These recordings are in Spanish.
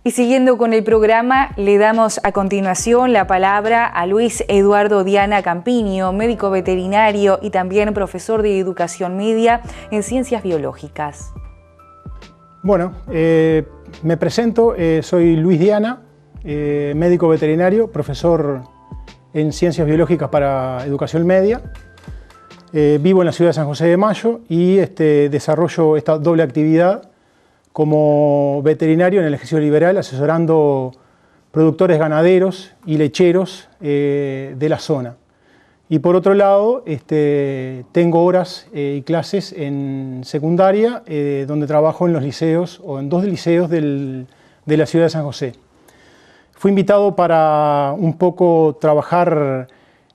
Y siguiendo con el programa, le damos a continuación la palabra a Luis Eduardo Diana Campiño, médico veterinario y también profesor de educación media en ciencias biológicas. Bueno, me presento, soy Luis Diana, médico veterinario, profesor en ciencias biológicas para educación media. Vivo en la ciudad de San José de Mayo y desarrollo esta doble actividad como veterinario en el ejercicio liberal, asesorando productores ganaderos y lecheros de la zona. Y por otro lado, tengo horas y clases en secundaria, donde trabajo en los liceos, o en 2 liceos de la ciudad de San José. Fui invitado para un poco trabajar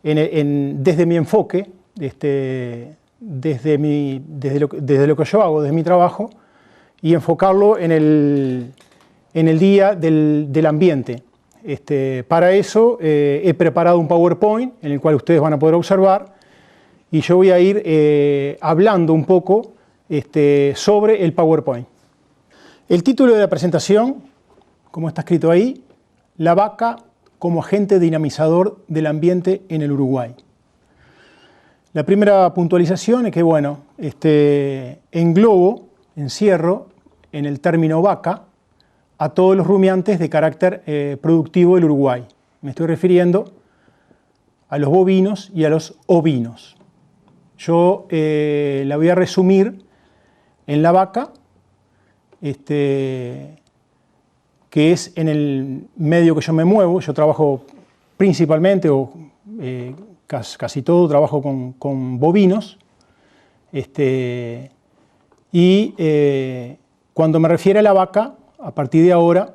desde mi enfoque, desde lo que yo hago, desde mi trabajo, y enfocarlo en el día del ambiente. Para eso he preparado un PowerPoint en el cual ustedes van a poder observar, y yo voy a ir hablando un poco sobre el PowerPoint. El título de la presentación, como está escrito ahí, la vaca como agente dinamizador del ambiente en el Uruguay. La primera puntualización es que, bueno, encierro en el término vaca a todos los rumiantes de carácter productivo del Uruguay. Me estoy refiriendo a los bovinos y a los ovinos. Yo la voy a resumir en la vaca, que es en el medio que yo me muevo. Yo trabajo principalmente, o casi todo, trabajo con bovinos. Cuando me refiero a la vaca, a partir de ahora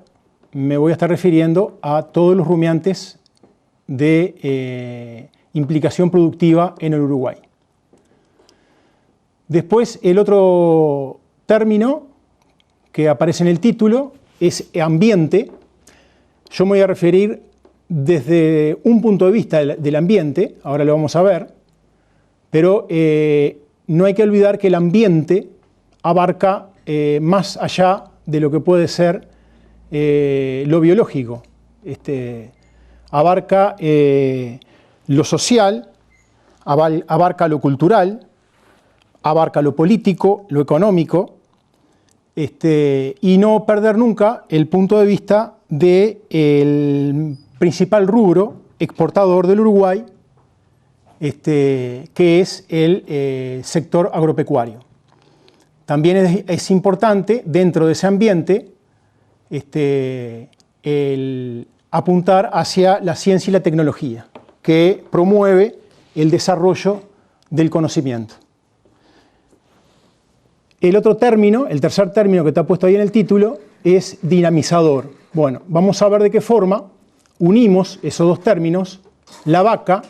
me voy a estar refiriendo a todos los rumiantes de implicación productiva en el Uruguay. Después, el otro término que aparece en el título es ambiente. Yo me voy a referir desde un punto de vista del ambiente, ahora lo vamos a ver, pero no hay que olvidar que el ambiente abarca más allá de lo que puede ser lo biológico. Abarca lo social, abarca lo cultural, abarca lo político, lo económico, y no perder nunca el punto de vista del principal rubro exportador del Uruguay, que es el sector agropecuario. También es importante, dentro de ese ambiente, el apuntar hacia la ciencia y la tecnología, que promueve el desarrollo del conocimiento. El otro término, el tercer término que está puesto ahí en el título, es dinamizador. Bueno, vamos a ver de qué forma unimos esos dos términos, la vaca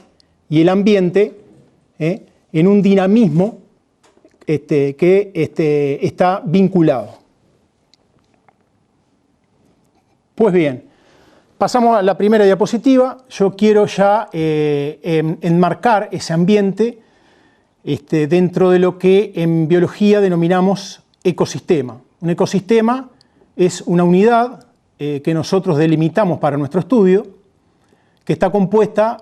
y el ambiente, en un dinamismo que está vinculado. Pues bien, pasamos a la primera diapositiva. Yo quiero ya enmarcar ese ambiente dentro de lo que en biología denominamos ecosistema. Un ecosistema es una unidad que nosotros delimitamos para nuestro estudio, que está compuesta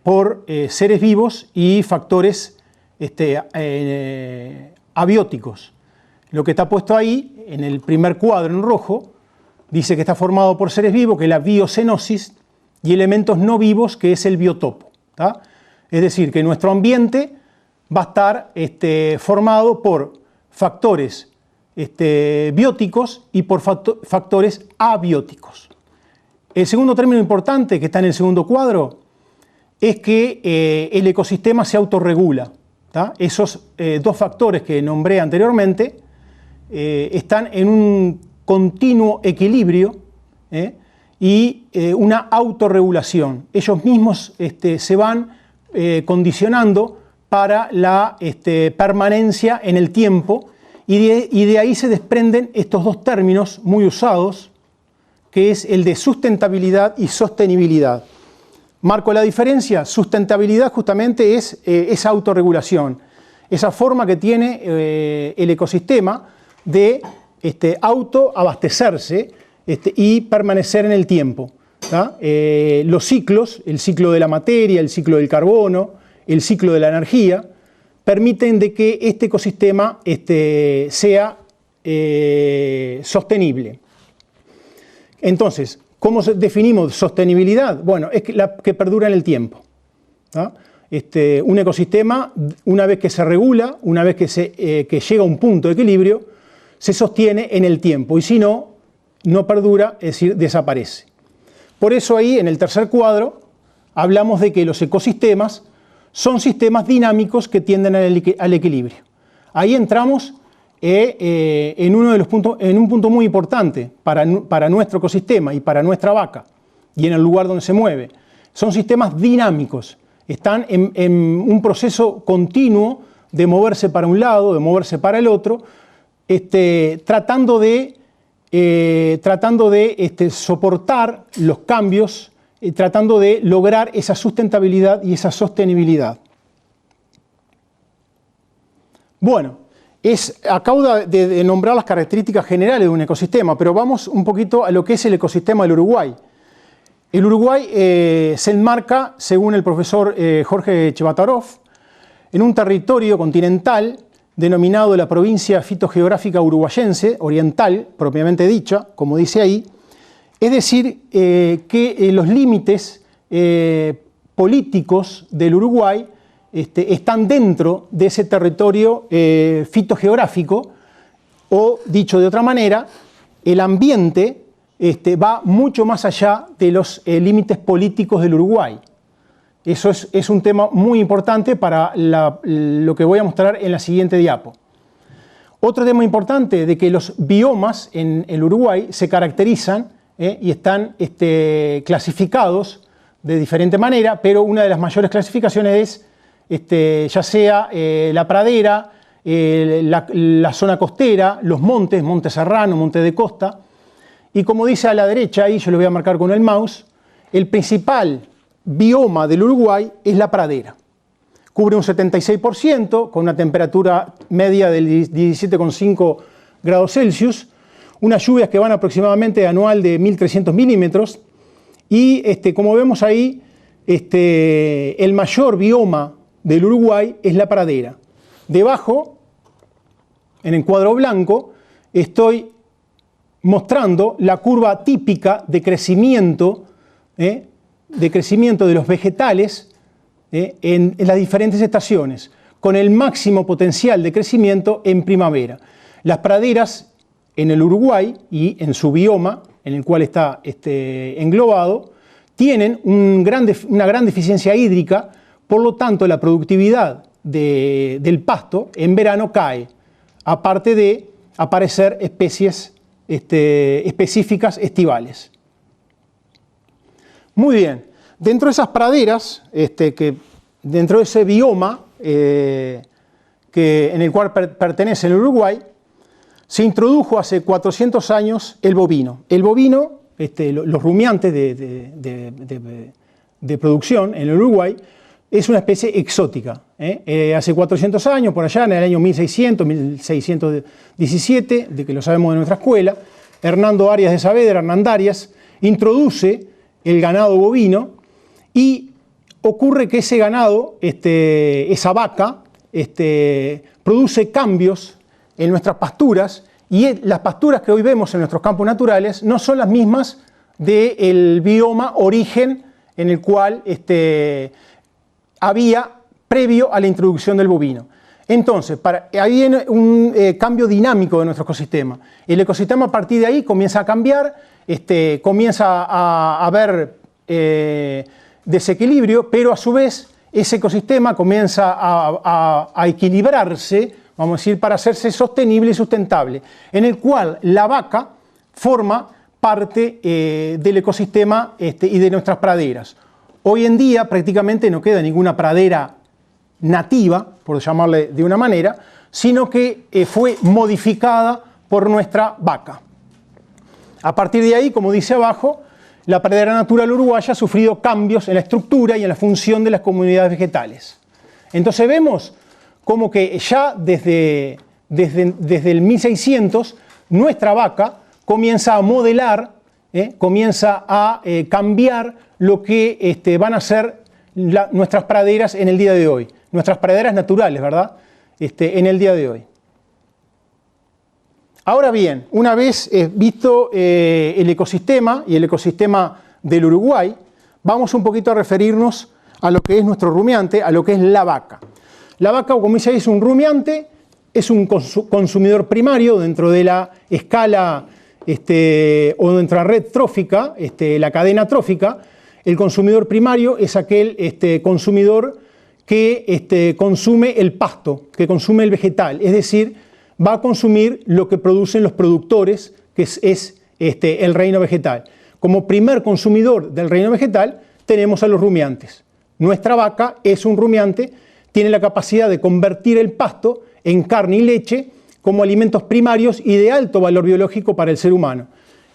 por seres vivos y factores abióticos. Lo que está puesto ahí, en el primer cuadro en rojo, dice que está formado por seres vivos, que es la biocenosis, y elementos no vivos, que es el biotopo, ¿tá? Es decir, que nuestro ambiente va a estar formado por factores bióticos y por factores abióticos. El segundo término importante que está en el segundo cuadro es que el ecosistema se autorregula, ¿tá? Esos dos factores que nombré anteriormente están en un continuo equilibrio y una autorregulación. Ellos mismos se van condicionando para la permanencia en el tiempo, y de ahí se desprenden estos dos términos muy usados, que es el de sustentabilidad y sostenibilidad. Marco la diferencia. Sustentabilidad justamente es esa autorregulación, esa forma que tiene el ecosistema de autoabastecerse y permanecer en el tiempo. Los ciclos, el ciclo de la materia, el ciclo del carbono, el ciclo de la energía, permiten de que este ecosistema sea sostenible. Entonces, ¿cómo definimos sostenibilidad? Bueno, es que perdura en el tiempo. Un ecosistema, una vez que se regula, una vez que llega a un punto de equilibrio, se sostiene en el tiempo, y si no, no perdura, es decir, desaparece. Por eso ahí, en el tercer cuadro, hablamos de que los ecosistemas son sistemas dinámicos que tienden al equilibrio. Ahí entramos en un punto muy importante para nuestro ecosistema y para nuestra vaca, y en el lugar donde se mueve. Son sistemas dinámicos, están en un proceso continuo de moverse para un lado, de moverse para el otro, tratando de soportar los cambios, tratando de lograr esa sustentabilidad y esa sostenibilidad. Bueno, acabo de nombrar las características generales de un ecosistema, pero vamos un poquito a lo que es el ecosistema del Uruguay. El Uruguay se enmarca, según el profesor Jorge Chevatarov, en un territorio continental denominado la provincia fitogeográfica uruguayense, oriental, propiamente dicha, como dice ahí, es decir, que los límites políticos del Uruguay están dentro de ese territorio fitogeográfico, o dicho de otra manera, el ambiente va mucho más allá de los límites políticos del Uruguay. Eso es un tema muy importante para lo que voy a mostrar en la siguiente diapo. Otro tema importante de que los biomas en el Uruguay se caracterizan y están clasificados de diferente manera, pero una de las mayores clasificaciones es ya sea la pradera, la zona costera, los montes, monte serrano, monte de costa, y como dice a la derecha, ahí yo lo voy a marcar con el mouse, el principal bioma del Uruguay es la pradera. Cubre un 76%, con una temperatura media del 17,5 grados Celsius, unas lluvias que van aproximadamente anual de 1.300 milímetros, y como vemos ahí, el mayor bioma del Uruguay es la pradera. Debajo, en el cuadro blanco, estoy mostrando la curva típica de crecimiento de los vegetales en las diferentes estaciones, con el máximo potencial de crecimiento en primavera. Las praderas en el Uruguay y en su bioma, en el cual está englobado, tienen una gran deficiencia hídrica, por lo tanto la productividad del pasto en verano cae, aparte de aparecer especies específicas estivales. Muy bien, dentro de esas praderas, dentro de ese bioma en el cual pertenece el Uruguay, se introdujo hace 400 años el bovino. El bovino, los rumiantes de producción en el Uruguay, es una especie exótica. Hace 400 años, por allá, en el año 1617, de que lo sabemos de nuestra escuela, Hernando Arias de Saavedra, Hernandarias, introduce el ganado bovino, y ocurre que ese ganado, esa vaca, produce cambios en nuestras pasturas, y las pasturas que hoy vemos en nuestros campos naturales no son las mismas del bioma origen en el cual había previo a la introducción del bovino. Entonces, ahí viene un cambio dinámico de nuestro ecosistema. El ecosistema a partir de ahí comienza a cambiar, comienza a haber desequilibrio, pero a su vez ese ecosistema comienza a equilibrarse, vamos a decir, para hacerse sostenible y sustentable, en el cual la vaca forma parte del ecosistema y de nuestras praderas. Hoy en día prácticamente no queda ninguna pradera nativa, por llamarle de una manera, sino que fue modificada por nuestra vaca. A partir de ahí, como dice abajo, la pradera natural uruguaya ha sufrido cambios en la estructura y en la función de las comunidades vegetales. Entonces vemos como que ya desde el 1600 nuestra vaca comienza a modelar comienza a cambiar lo que van a ser nuestras praderas en el día de hoy, nuestras praderas naturales, ¿verdad? En el día de hoy. Ahora bien, una vez visto el ecosistema y el ecosistema del Uruguay, vamos un poquito a referirnos a lo que es nuestro rumiante, a lo que es la vaca. La vaca, como dice ahí, es un rumiante, es un consumidor primario dentro de la escala o dentro de la red trófica, la cadena trófica. El consumidor primario es aquel consumidor que consume el pasto, que consume el vegetal, es decir, va a consumir lo que producen los productores, que es el reino vegetal. Como primer consumidor del reino vegetal tenemos a los rumiantes. Nuestra vaca es un rumiante, tiene la capacidad de convertir el pasto en carne y leche como alimentos primarios y de alto valor biológico para el ser humano.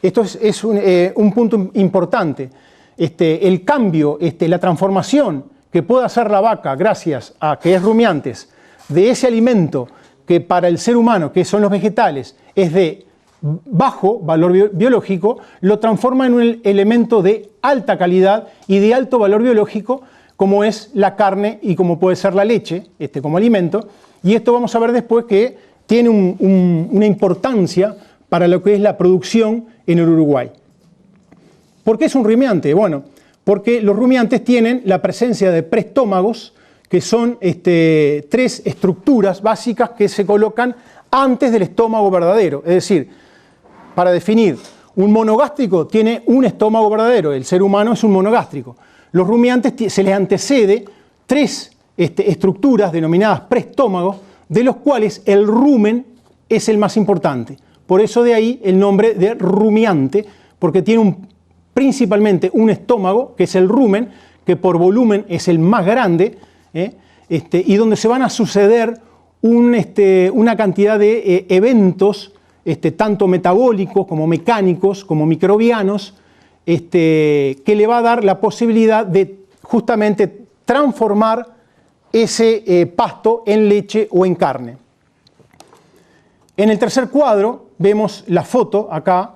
Esto es un punto importante. El cambio, la transformación que puede hacer la vaca gracias a que es rumiantes de ese alimento que para el ser humano, que son los vegetales, es de bajo valor biológico, lo transforma en un elemento de alta calidad y de alto valor biológico, como es la carne y como puede ser la leche, como alimento. Y esto vamos a ver después que tiene una importancia para lo que es la producción en el Uruguay. ¿Por qué es un rumiante? Bueno, porque los rumiantes tienen la presencia de preestómagos, que son tres estructuras básicas que se colocan antes del estómago verdadero. Es decir, para definir, un monogástrico tiene un estómago verdadero, el ser humano es un monogástrico. Los rumiantes se les antecede tres estructuras denominadas preestómagos, de los cuales el rumen es el más importante. Por eso de ahí el nombre de rumiante, porque tiene principalmente un estómago, que es el rumen, que por volumen es el más grande, y donde se van a suceder una cantidad de eventos, tanto metabólicos como mecánicos, como microbianos, que le va a dar la posibilidad de justamente transformar ese pasto en leche o en carne. En el tercer cuadro vemos la foto acá,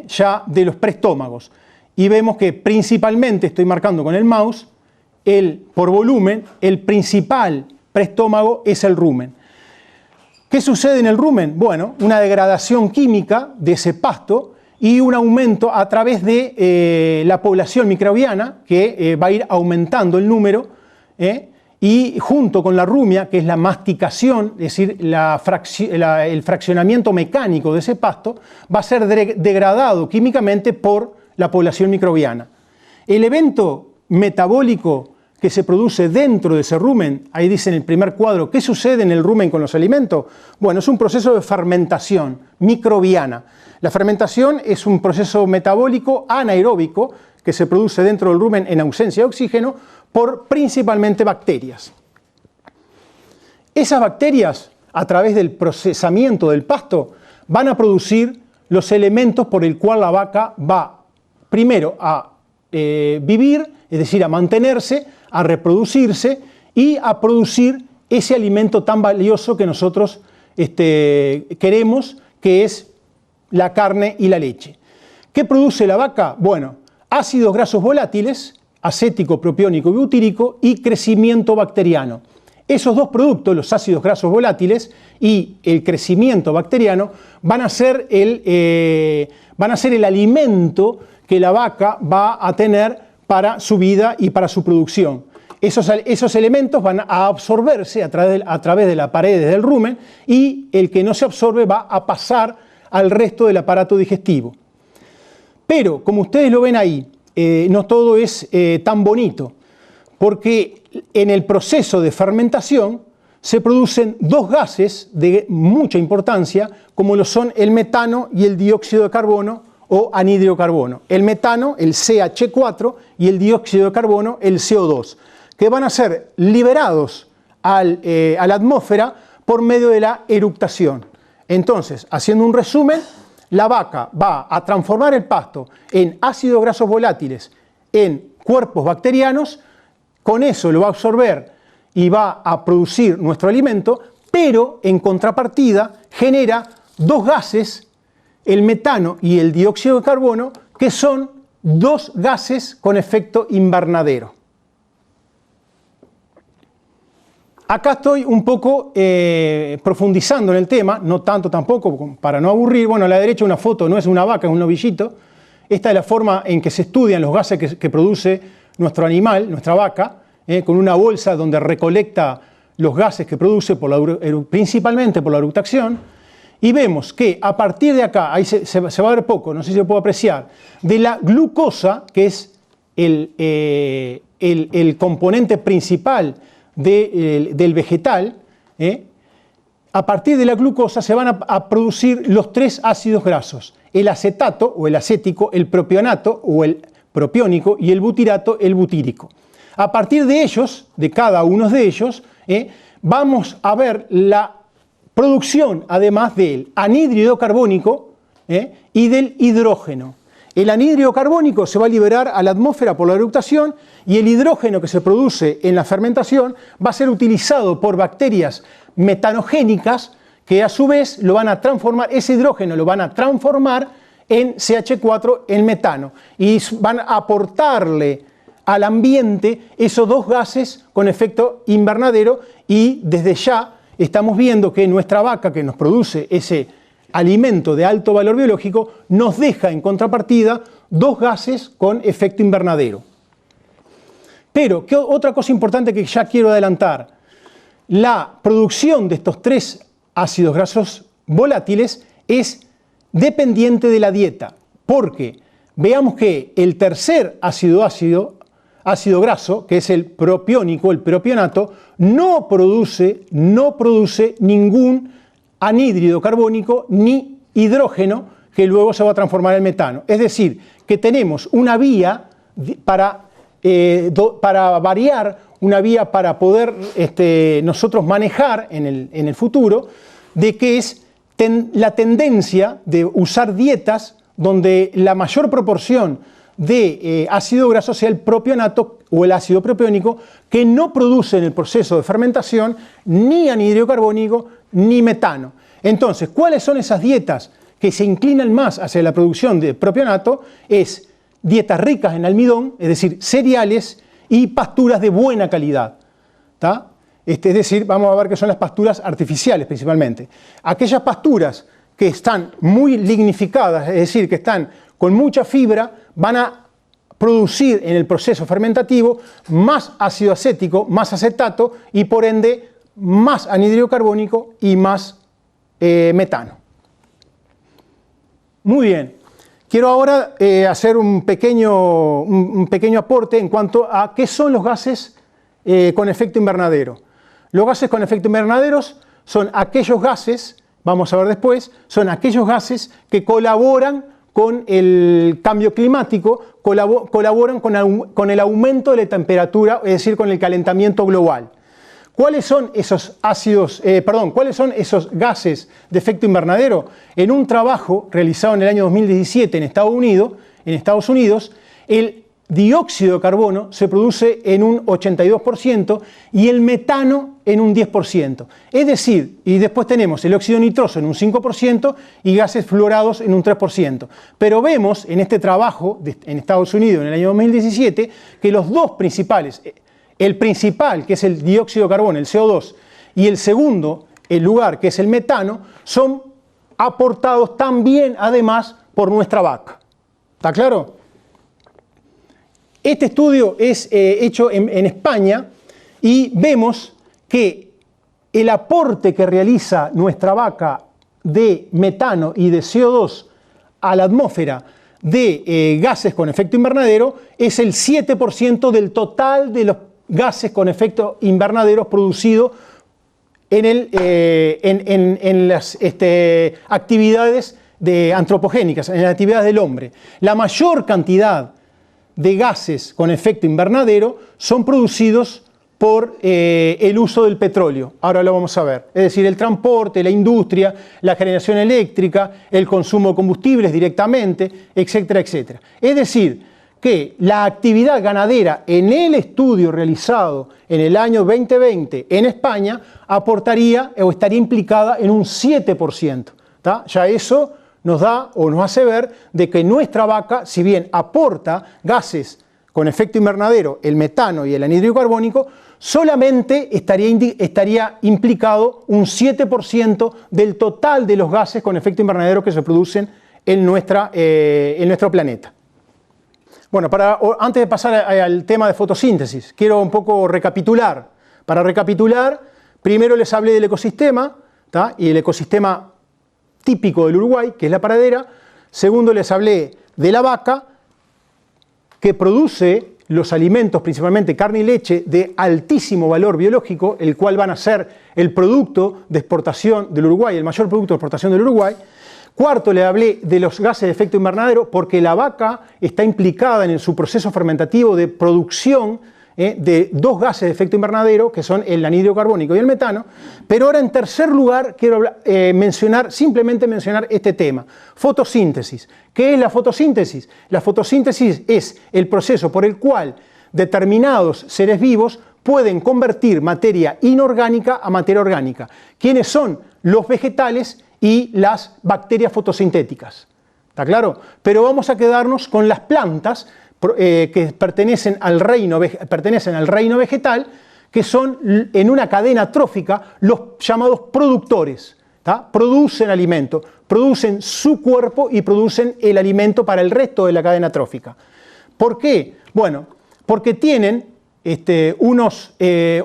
ya de los preestómagos, y vemos que principalmente, estoy marcando con el mouse, por volumen, el principal preestómago es el rumen. ¿Qué sucede en el rumen? Bueno, una degradación química de ese pasto y un aumento a través de la población microbiana, que va a ir aumentando el número, y junto con la rumia, que es la masticación, es decir, el fraccionamiento mecánico de ese pasto, va a ser degradado químicamente por la población microbiana. El evento metabólico que se produce dentro de ese rumen, ahí dice en el primer cuadro, ¿qué sucede en el rumen con los alimentos? Bueno, es un proceso de fermentación microbiana. La fermentación es un proceso metabólico anaeróbico que se produce dentro del rumen en ausencia de oxígeno por principalmente bacterias. Esas bacterias, a través del procesamiento del pasto, van a producir los elementos por el cual la vaca va primero a vivir, es decir, a mantenerse, a reproducirse y a producir ese alimento tan valioso que nosotros queremos, que es la carne y la leche. ¿Qué produce la vaca? Bueno, ácidos grasos volátiles, acético, propiónico y butírico, y crecimiento bacteriano. Esos dos productos, los ácidos grasos volátiles y el crecimiento bacteriano, van a ser el alimento que la vaca va a tener para su vida y para su producción. Esos elementos van a absorberse a través de las paredes del rumen, y el que no se absorbe va a pasar al resto del aparato digestivo. Pero, como ustedes lo ven ahí, no todo es tan bonito, porque en el proceso de fermentación se producen dos gases de mucha importancia, como lo son el metano y el dióxido de carbono o anhídrido carbono. El metano, el CH4, y el dióxido de carbono, el CO2, que van a ser liberados a la atmósfera por medio de la eructación. Entonces, haciendo un resumen, la vaca va a transformar el pasto en ácidos grasos volátiles, en cuerpos bacterianos, con eso lo va a absorber y va a producir nuestro alimento, pero en contrapartida genera dos gases, el metano y el dióxido de carbono, que son dos gases con efecto invernadero. Acá estoy un poco profundizando en el tema, no tanto tampoco para no aburrir. Bueno, a la derecha una foto, no es una vaca, es un novillito. Esta es la forma en que se estudian los gases que produce nuestro animal, nuestra vaca, con una bolsa donde recolecta los gases que produce principalmente por la eructación. Y vemos que a partir de acá, ahí se va a ver poco, no sé si se puede apreciar, de la glucosa, que es el componente principal del vegetal, a partir de la glucosa se van a producir los tres ácidos grasos, el acetato o el acético, el propionato o el propiónico y el butirato, el butírico. A partir de ellos, de cada uno de ellos, vamos a ver la producción además del anhídrido carbónico y del hidrógeno. El anhídrido carbónico se va a liberar a la atmósfera por la eructación y el hidrógeno que se produce en la fermentación va a ser utilizado por bacterias metanogénicas que a su vez lo van a transformar, ese hidrógeno lo van a transformar en CH4, en metano, y van a aportarle al ambiente esos dos gases con efecto invernadero, y desde ya estamos viendo que nuestra vaca, que nos produce ese alimento de alto valor biológico, nos deja en contrapartida dos gases con efecto invernadero. Pero, ¿qué otra cosa importante que ya quiero adelantar? La producción de estos tres ácidos grasos volátiles es dependiente de la dieta, porque veamos que el tercer ácido graso, que es el propiónico, el propionato, no produce ningún anhídrido carbónico ni hidrógeno que luego se va a transformar en metano. Es decir, que tenemos una vía para variar, una vía para poder nosotros manejar en el futuro, de que es la tendencia de usar dietas donde la mayor proporción de ácido graso sea el propionato o el ácido propiónico, que no produce en el proceso de fermentación ni anhídrido carbónico ni metano. Entonces, ¿cuáles son esas dietas que se inclinan más hacia la producción de propionato? Es dietas ricas en almidón, es decir, cereales y pasturas de buena calidad. ¿Tá? Es decir, vamos a ver qué son las pasturas artificiales principalmente. Aquellas pasturas que están muy lignificadas, es decir, que están con mucha fibra, van a producir en el proceso fermentativo más ácido acético, más acetato y por ende más anhídrido carbónico y más metano. Muy bien. Quiero ahora hacer un pequeño aporte en cuanto a qué son los gases con efecto invernadero. Los gases con efecto invernadero son aquellos gases, vamos a ver después, son aquellos gases que colaboran con el cambio climático, colaboran con el aumento de la temperatura, es decir, con el calentamiento global. ¿Cuáles son esos cuáles son esos gases de efecto invernadero? En un trabajo realizado en el año 2017 en Estados Unidos, el dióxido de carbono se produce en un 82% y el metano en un 10%. Es decir, y después tenemos el óxido nitroso en un 5% y gases fluorados en un 3%. Pero vemos en este trabajo en Estados Unidos en el año 2017 que los dos principales, el principal, que es el dióxido de carbono, el CO2, y el segundo, el lugar, que es el metano, son aportados también, además, por nuestra vaca. ¿Está claro? Este estudio es hecho en España y vemos que el aporte que realiza nuestra vaca de metano y de CO2 a la atmósfera de gases con efecto invernadero es el 7% del total de los gases con efecto invernadero producidos en las actividades antropogénicas, en las actividades del hombre. La mayor cantidad de gases con efecto invernadero son producidos por el uso del petróleo. Ahora lo vamos a ver. Es decir, el transporte, la industria, la generación eléctrica, el consumo de combustibles directamente, etcétera, etcétera. Es decir, que la actividad ganadera en el estudio realizado en el año 2020 en España aportaría o estaría implicada en un 7%. ¿Tá? Ya eso nos da o nos hace ver de que nuestra vaca, si bien aporta gases con efecto invernadero, el metano y el anhídrido carbónico, solamente estaría implicado un 7% del total de los gases con efecto invernadero que se producen en nuestro planeta. Bueno, antes de pasar al tema de fotosíntesis, quiero un poco recapitular. Para recapitular, primero les hablé del ecosistema, ¿tá? Y el ecosistema típico del Uruguay, que es la pradera. Segundo, les hablé de la vaca, que produce los alimentos, principalmente carne y leche, de altísimo valor biológico, el cual van a ser el producto de exportación del Uruguay, el mayor producto de exportación del Uruguay. Cuarto, le hablé de los gases de efecto invernadero, porque la vaca está implicada en su proceso fermentativo de producción de dos gases de efecto invernadero, que son el anhídrido carbónico y el metano. Pero ahora, en tercer lugar, quiero simplemente mencionar este tema: fotosíntesis. ¿Qué es la fotosíntesis? La fotosíntesis es el proceso por el cual determinados seres vivos pueden convertir materia inorgánica a materia orgánica. ¿Quiénes son? Los vegetales y las bacterias fotosintéticas. ¿Está claro? Pero vamos a quedarnos con las plantas que pertenecen al reino vegetal, que son en una cadena trófica los llamados productores. ¿Tá? Producen alimento, producen su cuerpo y producen el alimento para el resto de la cadena trófica. ¿Por qué? Bueno, porque tienen unos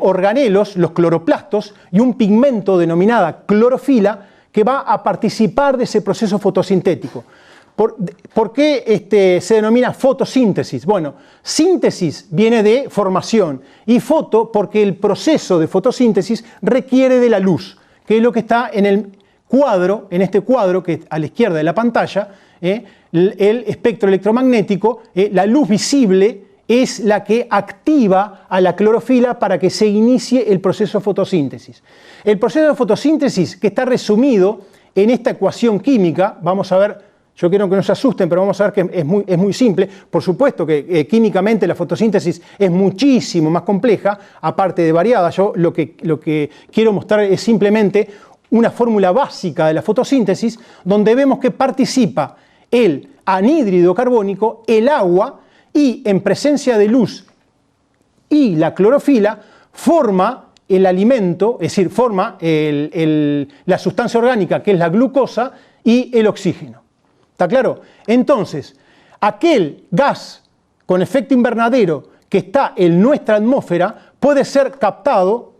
organelos, los cloroplastos, y un pigmento denominada clorofila, que va a participar de ese proceso fotosintético. ¿Por qué se denomina fotosíntesis? Bueno, síntesis viene de formación y foto porque el proceso de fotosíntesis requiere de la luz, que es lo que está en el cuadro, en este cuadro que a la izquierda de la pantalla, el espectro electromagnético, la luz visible es la que activa a la clorofila para que se inicie el proceso de fotosíntesis. El proceso de fotosíntesis, que está resumido en esta ecuación química, vamos a ver. Yo quiero que no se asusten, pero vamos a ver que es muy simple. Por supuesto que químicamente la fotosíntesis es muchísimo más compleja, aparte de variada. Yo lo que quiero mostrar es simplemente una fórmula básica de la fotosíntesis, donde vemos que participa el anhídrido carbónico, el agua, y en presencia de luz y la clorofila forma el alimento, es decir, forma la sustancia orgánica, que es la glucosa, y el oxígeno. ¿Está claro? Entonces, aquel gas con efecto invernadero que está en nuestra atmósfera puede ser captado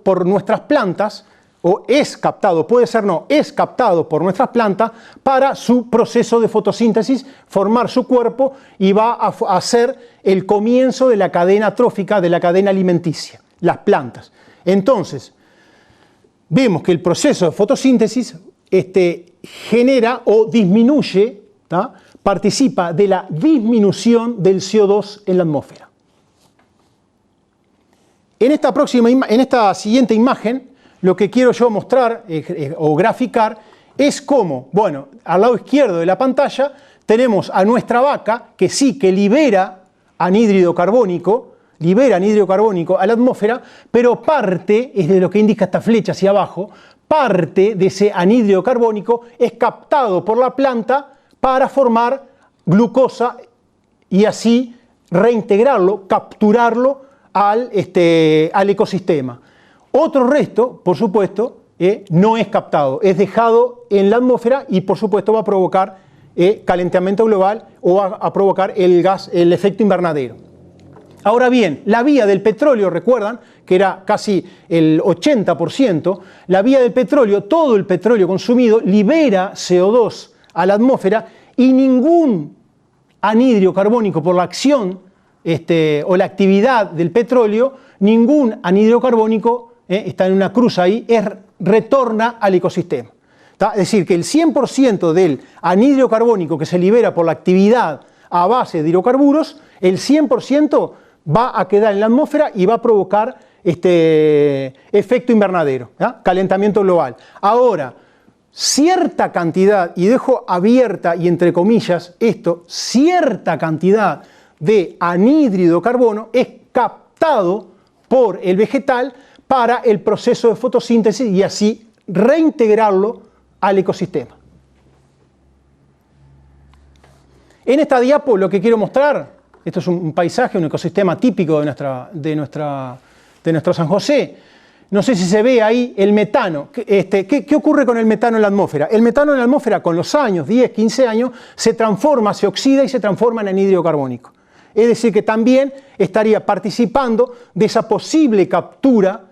por nuestras plantas, o es captado, puede ser no, es captado por nuestras plantas para su proceso de fotosíntesis, formar su cuerpo, y va a ser el comienzo de la cadena trófica, de la cadena alimenticia, las plantas. Entonces, vemos que el proceso de fotosíntesis genera o disminuye, ¿tá? Participa de la disminución del CO2 en la atmósfera. En esta siguiente imagen, lo que quiero yo mostrar o graficar es cómo, bueno, al lado izquierdo de la pantalla tenemos a nuestra vaca, que sí, que libera anhídrido carbónico a la atmósfera, pero parte, es de lo que indica esta flecha hacia abajo, parte de ese anhídrido carbónico es captado por la planta para formar glucosa y así reintegrarlo, capturarlo al ecosistema. Otro resto, por supuesto, no es captado, es dejado en la atmósfera y por supuesto va a provocar calentamiento global o va a provocar el efecto invernadero. Ahora bien, la vía del petróleo, recuerdan que era casi el 80%, la vía del petróleo, todo el petróleo consumido libera CO2 a la atmósfera y ningún anhídrido carbónico por la acción o la actividad del petróleo, ningún anhídrido carbónico está en una cruz ahí, retorna al ecosistema. ¿Tá? Es decir, que el 100% del anhídrido carbónico que se libera por la actividad a base de hidrocarburos, el 100% va a quedar en la atmósfera y va a provocar efecto invernadero, ¿tá? Calentamiento global. Ahora, cierta cantidad, y dejo abierta y entre comillas esto, cierta cantidad de anhídrido carbono es captado por el vegetal para el proceso de fotosíntesis y así reintegrarlo al ecosistema. En esta diapo lo que quiero mostrar, esto es un paisaje, un ecosistema típico de nuestro San José. No sé si se ve ahí el metano. ¿Qué ocurre con el metano en la atmósfera? El metano en la atmósfera con los años, 10, 15 años, se transforma, se oxida y se transforma en anhídrido carbónico. Es decir, que también estaría participando de esa posible captura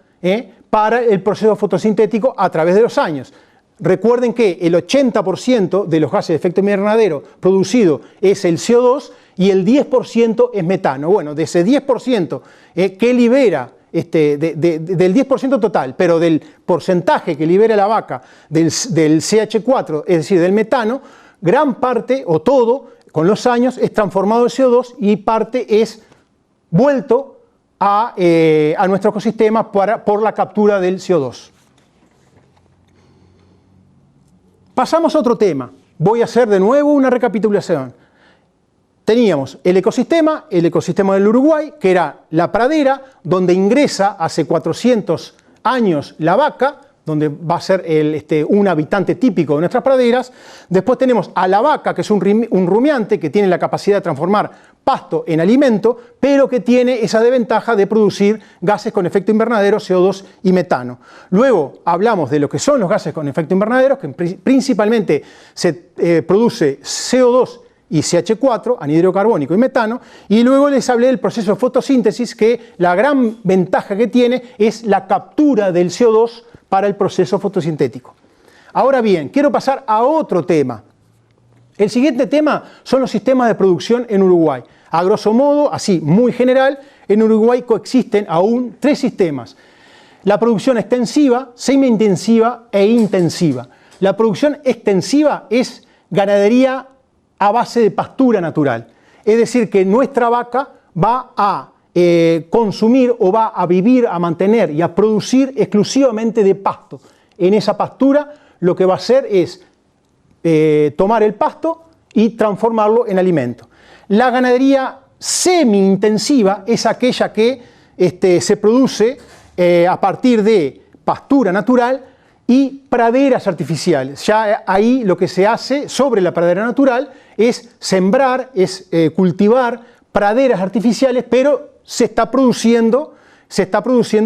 para el proceso fotosintético a través de los años. Recuerden que el 80% de los gases de efecto invernadero producido es el CO2 y el 10% es metano. Bueno, de ese 10% que libera, del 10% total, pero del porcentaje que libera la vaca del CH4, es decir, del metano, gran parte o todo, con los años, es transformado en CO2 y parte es vuelto a nuestro ecosistema por la captura del CO2. Pasamos a otro tema. Voy a hacer de nuevo una recapitulación. Teníamos el ecosistema del Uruguay, que era la pradera, donde ingresa hace 400 años la vaca, donde va a ser un habitante típico de nuestras praderas. Después tenemos a la vaca, que es un rumiante que tiene la capacidad de transformar pasto en alimento, pero que tiene esa desventaja de producir gases con efecto invernadero, CO2 y metano. Luego hablamos de lo que son los gases con efecto invernadero, que principalmente se produce CO2 y CH4, anhídrido carbónico y metano, y luego les hablé del proceso de fotosíntesis, que la gran ventaja que tiene es la captura del CO2 para el proceso fotosintético. Ahora bien, quiero pasar a otro tema. El siguiente tema son los sistemas de producción en Uruguay. A grosso modo, así muy general, en Uruguay coexisten aún 3 sistemas. La producción extensiva, semi-intensiva e intensiva. La producción extensiva es ganadería a base de pastura natural. Es decir, que nuestra vaca va a consumir o va a vivir, a mantener y a producir exclusivamente de pasto. En esa pastura lo que va a hacer es tomar el pasto y transformarlo en alimento. La ganadería semi-intensiva es aquella que se produce a partir de pastura natural y praderas artificiales. Ya ahí lo que se hace sobre la pradera natural es sembrar, es cultivar praderas artificiales, pero se está produciendo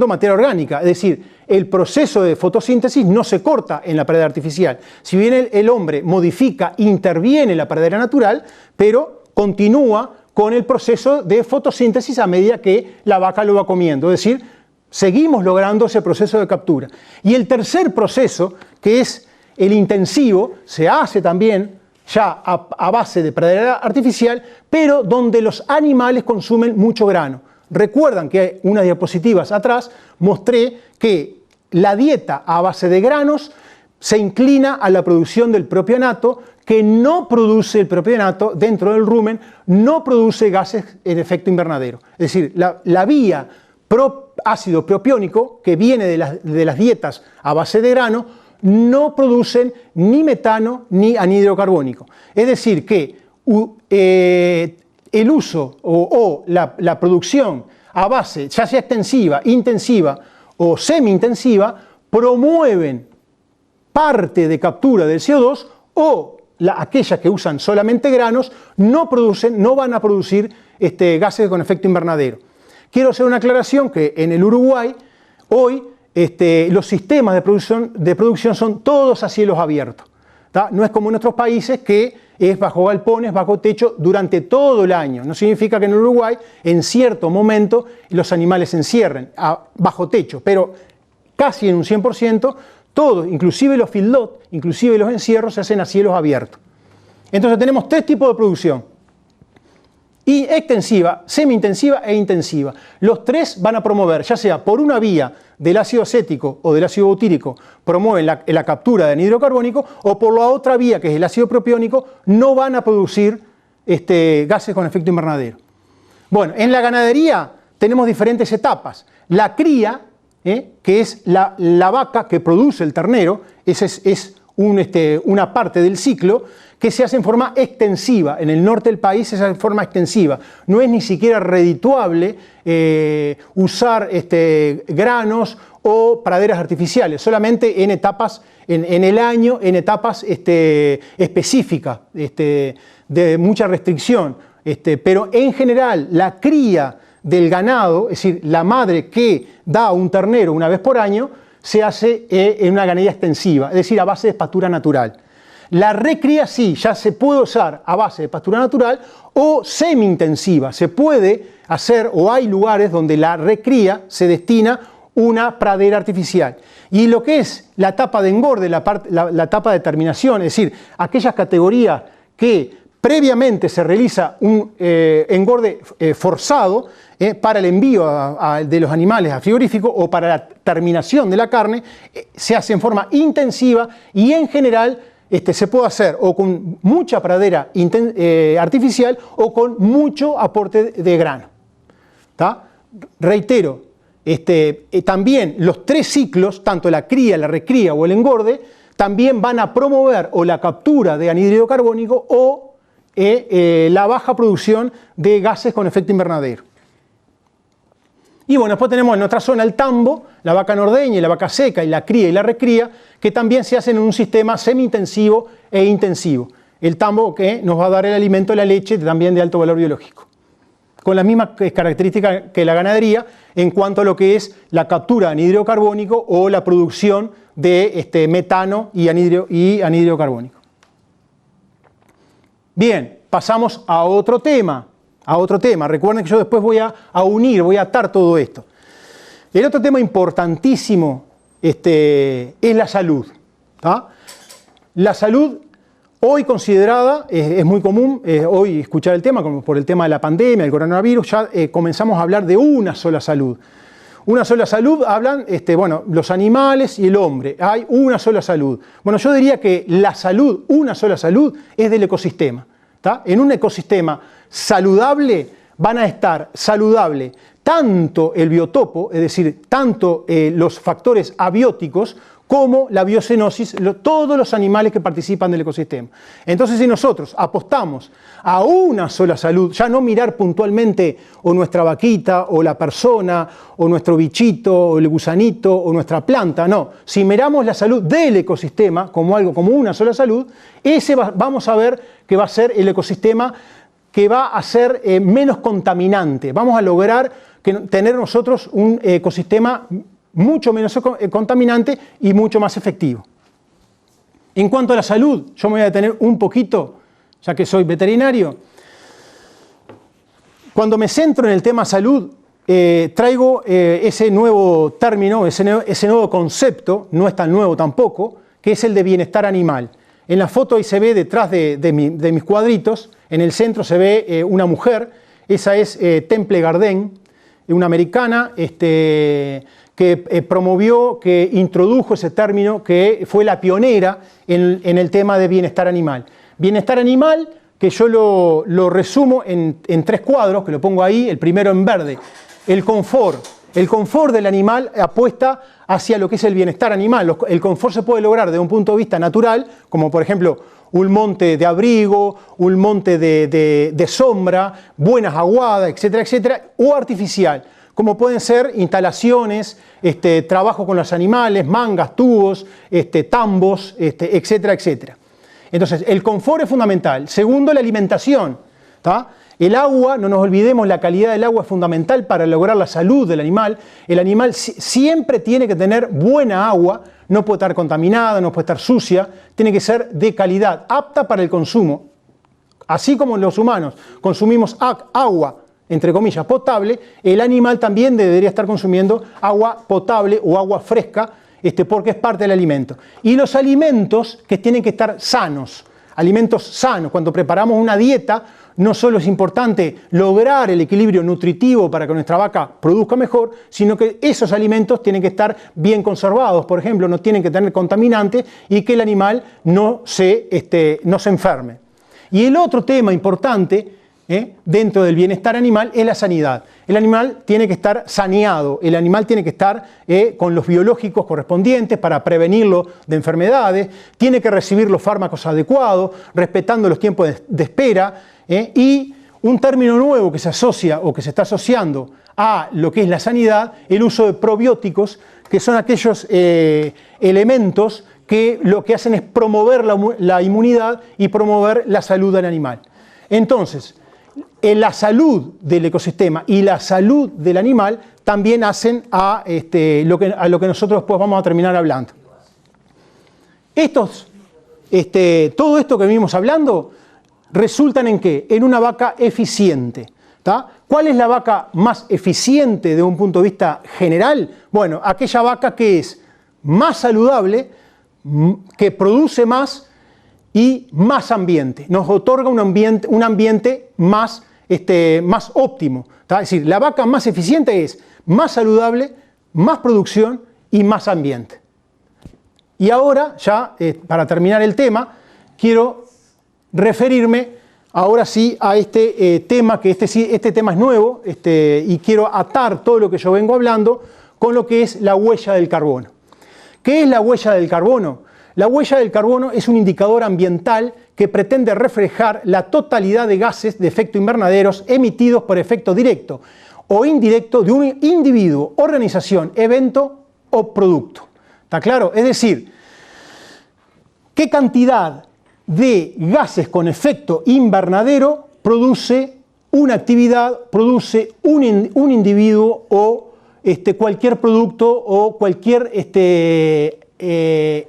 materia orgánica. Es decir, el proceso de fotosíntesis no se corta en la pradera artificial. Si bien el hombre modifica, interviene en la pradera natural, pero continúa con el proceso de fotosíntesis a medida que la vaca lo va comiendo. Es decir, seguimos logrando ese proceso de captura. Y el tercer proceso, que es el intensivo, se hace también ya a base de pradera artificial, pero donde los animales consumen mucho grano. Recuerdan que unas diapositivas atrás mostré que la dieta a base de granos se inclina a la producción del propionato, que no produce el propionato dentro del rumen, no produce gases en efecto invernadero. Es decir, la vía ácido propiónico que viene de las dietas a base de grano no producen ni metano ni anhídrido carbónico. Es decir, que el uso o la producción a base, ya sea extensiva, intensiva o semi-intensiva, promueven parte de captura del CO2 o aquellas que usan solamente granos no van a producir gases con efecto invernadero. Quiero hacer una aclaración que en el Uruguay hoy los sistemas de producción son todos a cielos abiertos. ¿tá? No es como en otros países que es bajo galpones, bajo techo durante todo el año. No significa que en Uruguay en cierto momento los animales se encierren bajo techo, pero casi en un 100% todos, inclusive los feedlot, inclusive los encierros, se hacen a cielos abiertos. Entonces tenemos 3 tipos de producción. Y extensiva, semi-intensiva e intensiva. Los 3 van a promover, ya sea por una vía del ácido acético o del ácido butírico, promueven la captura de anhídrido carbónico, o por la otra vía, que es el ácido propiónico, no van a producir gases con efecto invernadero. Bueno, en la ganadería tenemos diferentes etapas. La cría, que es la vaca que produce el ternero, ese es una parte del ciclo que se hace en forma extensiva. En el norte del país se hace en forma extensiva. No es ni siquiera redituable usar granos o praderas artificiales, solamente en etapas, en el año, en etapas específicas, de mucha restricción. Pero en general, la cría del ganado, es decir, la madre que da un ternero una vez por año, se hace en una ganadería extensiva, es decir, a base de pastura natural. La recría sí, ya se puede usar a base de pastura natural o semi-intensiva. Se puede hacer, o hay lugares donde la recría se destina una pradera artificial. Y lo que es la etapa de engorde, la etapa de terminación, es decir, aquellas categorías que previamente se realiza un engorde forzado para el envío de los animales a frigorífico o para la terminación de la carne, se hace en forma intensiva y en general se puede hacer o con mucha pradera artificial o con mucho aporte de grano. ¿Tá? Reitero, también los 3 ciclos, tanto la cría, la recría o el engorde, también van a promover o la captura de anhídrido carbónico o la baja producción de gases con efecto invernadero. Y bueno, después tenemos en nuestra zona el tambo, la vaca nordeña y la vaca seca y la cría y la recría, que también se hacen en un sistema semi-intensivo e intensivo. El tambo que nos va a dar el alimento, la leche, también de alto valor biológico. Con las mismas características que la ganadería en cuanto a lo que es la captura de anhídrido carbónico o la producción de metano y anhídrido carbónico. Bien, pasamos a otro tema. Recuerden que yo después voy a unir, voy a atar todo esto. El otro tema importantísimo es la salud. ¿Tá? La salud, hoy considerada, es muy común hoy escuchar el tema, como por el tema de la pandemia, el coronavirus, ya comenzamos a hablar de una sola salud. Una sola salud, hablan los animales y el hombre. Hay una sola salud. Bueno, yo diría que la salud, una sola salud, es del ecosistema. ¿Tá? En un ecosistema saludable van a estar saludable tanto el biotopo, es decir, tanto los factores abióticos como la biocenosis, todos los animales que participan del ecosistema. Entonces, si nosotros apostamos a una sola salud, ya no mirar puntualmente o nuestra vaquita, o la persona, o nuestro bichito, o el gusanito, o nuestra planta, no. Si miramos la salud del ecosistema como algo, como una sola salud, vamos a ver que va a ser el ecosistema que va a ser menos contaminante. Vamos a lograr tener nosotros un ecosistema mucho menos contaminante y mucho más efectivo. En cuanto a la salud, yo me voy a detener un poquito, ya que soy veterinario. Cuando me centro en el tema salud, traigo ese nuevo término, ese nuevo concepto, no es tan nuevo tampoco, que es el de bienestar animal. En la foto ahí se ve detrás de mis cuadritos, en el centro se ve una mujer, esa es Temple Garden, una americana, que promovió, que introdujo ese término, que fue la pionera en el tema de bienestar animal. Bienestar animal, que yo lo resumo en 3 cuadros, que lo pongo ahí, el primero en verde. El confort. El confort del animal apuesta hacia lo que es el bienestar animal. El confort se puede lograr desde un punto de vista natural, como por ejemplo un monte de abrigo, un monte de sombra, buenas aguadas, etcétera, etcétera, o artificial, como pueden ser instalaciones, trabajo con los animales, mangas, tubos, tambos, etcétera, etcétera. Entonces, el confort es fundamental. Segundo, la alimentación. ¿Tá? El agua, no nos olvidemos, la calidad del agua es fundamental para lograr la salud del animal. El animal siempre tiene que tener buena agua, no puede estar contaminada, no puede estar sucia, tiene que ser de calidad, apta para el consumo. Así como los humanos consumimos agua, entre comillas, potable, el animal también debería estar consumiendo agua potable o agua fresca, porque es parte del alimento. Y los alimentos que tienen que estar sanos, alimentos sanos. Cuando preparamos una dieta, no solo es importante lograr el equilibrio nutritivo para que nuestra vaca produzca mejor, sino que esos alimentos tienen que estar bien conservados, por ejemplo, no tienen que tener contaminantes y que el animal no se enferme. Y el otro tema importante dentro del bienestar animal es la sanidad. El animal tiene que estar saneado, el animal tiene que estar con los biológicos correspondientes para prevenirlo de enfermedades, tiene que recibir los fármacos adecuados, respetando los tiempos de espera, y un término nuevo que se asocia o que se está asociando a lo que es la sanidad, el uso de probióticos, que son aquellos elementos que lo que hacen es promover la inmunidad y promover la salud del animal. Entonces, la salud del ecosistema y la salud del animal también hacen a lo que nosotros después vamos a terminar hablando. Todo esto que venimos hablando resultan en ¿qué? En una vaca eficiente. ¿Tá? ¿Cuál es la vaca más eficiente desde un punto de vista general? Bueno, aquella vaca que es más saludable, que produce más y más ambiente. Nos otorga un ambiente más óptimo. ¿Tá? Es decir, la vaca más eficiente es más saludable, más producción y más ambiente. Y ahora, ya para terminar el tema, quiero referirme ahora sí a este tema, que este tema es nuevo, y quiero atar todo lo que yo vengo hablando con lo que es la huella del carbono. ¿Qué es la huella del carbono? La huella del carbono es un indicador ambiental que pretende reflejar la totalidad de gases de efecto invernaderos emitidos por efecto directo o indirecto de un individuo, organización, evento o producto. ¿Está claro? Es decir, ¿qué cantidad de gases con efecto invernadero produce una actividad, produce un individuo o cualquier producto o cualquier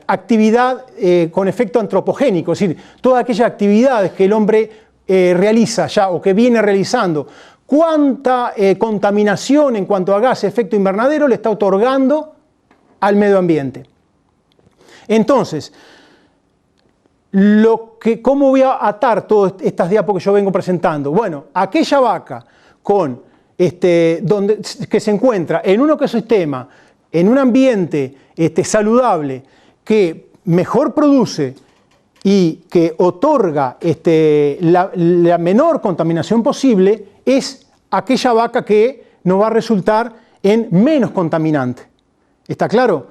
actividad con efecto antropogénico? Es decir, todas aquellas actividades que el hombre realiza ya o que viene realizando, cuánta contaminación en cuanto a gases de efecto invernadero le está otorgando al medio ambiente. Entonces, ¿cómo voy a atar todas estas diapos que yo vengo presentando? Bueno, aquella vaca que se encuentra en un ecosistema, en un ambiente saludable, que mejor produce y que otorga la menor contaminación posible, es aquella vaca que nos va a resultar en menos contaminante. ¿Está claro?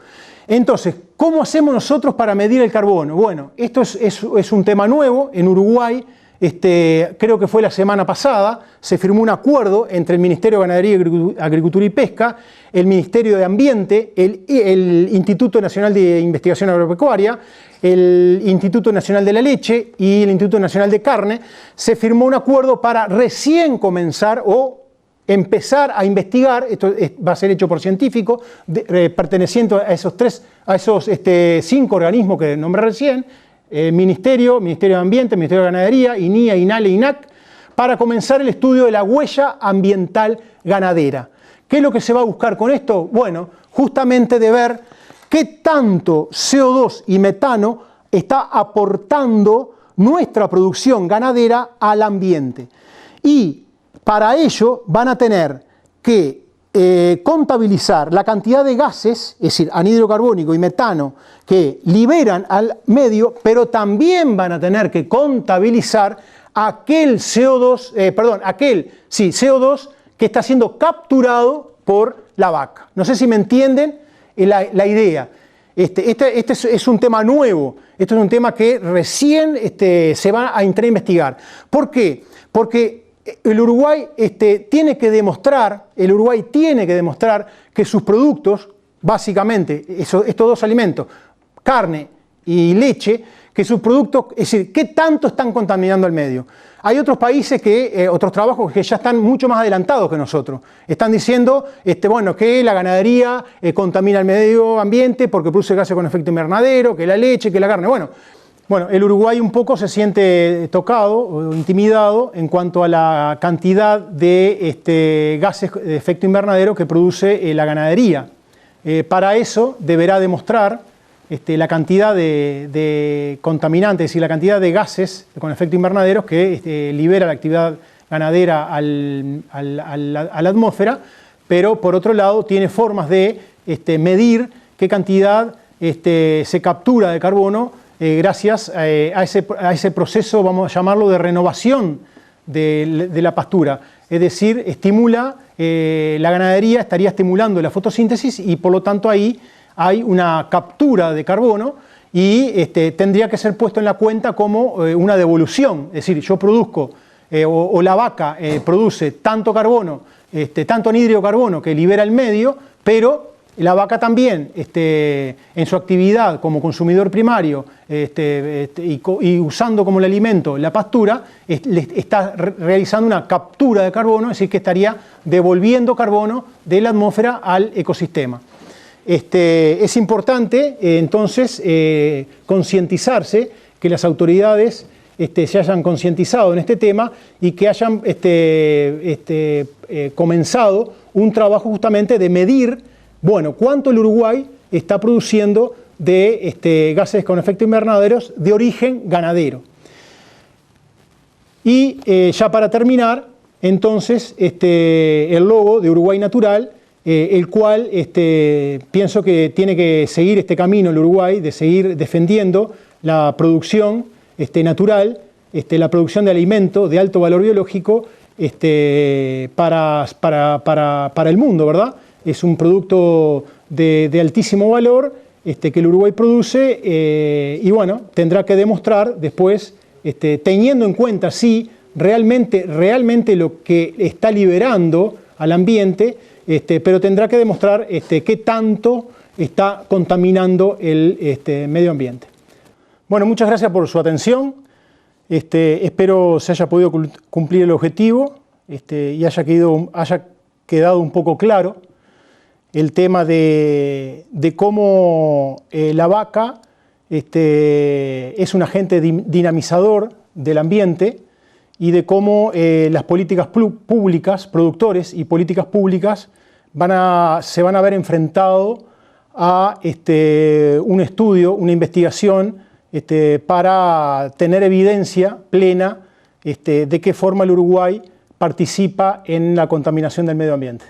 Entonces, ¿cómo hacemos nosotros para medir el carbono? Bueno, esto es un tema nuevo. En Uruguay, creo que fue la semana pasada, se firmó un acuerdo entre el Ministerio de Ganadería, Agricultura y Pesca, el Ministerio de Ambiente, el Instituto Nacional de Investigación Agropecuaria, el Instituto Nacional de la Leche y el Instituto Nacional de Carne. Se firmó un acuerdo para recién comenzar o empezar a investigar, esto va a ser hecho por científicos, pertenecientes a esos 5 organismos que nombré recién, Ministerio de Ambiente, Ministerio de Ganadería, INIA, INALE, INAC, para comenzar el estudio de la huella ambiental ganadera. ¿Qué es lo que se va a buscar con esto? Bueno, justamente de ver qué tanto CO2 y metano está aportando nuestra producción ganadera al ambiente. Y para ello van a tener que contabilizar la cantidad de gases, es decir, anhídrido carbónico y metano, que liberan al medio, pero también van a tener que contabilizar aquel CO2 que está siendo capturado por la vaca. No sé si me entienden la idea. Este es un tema nuevo, este es un tema que recién se va a entrar a investigar. ¿Por qué? Porque el Uruguay tiene que demostrar que sus productos, básicamente estos dos alimentos, carne y leche, que sus productos, es decir, ¿qué tanto están contaminando el medio? Hay otros países, otros trabajos que ya están mucho más adelantados que nosotros. Están diciendo que la ganadería contamina el medio ambiente porque produce gases con efecto invernadero, que la leche, que la carne. Bueno, el Uruguay un poco se siente tocado o intimidado en cuanto a la cantidad de gases de efecto invernadero que produce la ganadería. Para eso deberá demostrar la cantidad de contaminantes, es decir, la cantidad de gases con efecto invernadero que libera la actividad ganadera a la atmósfera, pero por otro lado tiene formas de medir qué cantidad se captura de carbono gracias a ese proceso, vamos a llamarlo, de renovación de la pastura. Es decir, estimula, la ganadería estaría estimulando la fotosíntesis y por lo tanto ahí hay una captura de carbono y tendría que ser puesto en la cuenta como una devolución. Es decir, yo produzco o la vaca produce tanto carbono, tanto anhídrido carbono que libera el medio, pero la vaca también, en su actividad como consumidor primario y usando como el alimento la pastura, está realizando una captura de carbono, es decir, que estaría devolviendo carbono de la atmósfera al ecosistema. Es importante, entonces, concientizarse, que las autoridades se hayan concientizado en este tema y que hayan comenzado un trabajo justamente de medir, bueno, cuánto el Uruguay está produciendo de gases con efecto invernadero de origen ganadero. Y ya para terminar, entonces, el logo de Uruguay Natural, el cual pienso que tiene que seguir este camino el Uruguay, de seguir defendiendo la producción natural, la producción de alimentos de alto valor biológico para el mundo, ¿verdad? Es un producto de altísimo valor que el Uruguay produce y bueno, tendrá que demostrar después, teniendo en cuenta sí, realmente lo que está liberando al ambiente, pero tendrá que demostrar qué tanto está contaminando el medio ambiente. Bueno, muchas gracias por su atención. Espero se haya podido cumplir el objetivo y haya quedado un poco claro el tema de cómo la vaca es un agente dinamizador del ambiente y de cómo las políticas públicas, productores y políticas públicas se van a ver enfrentados a un estudio, una investigación para tener evidencia plena de qué forma el Uruguay participa en la contaminación del medio ambiente.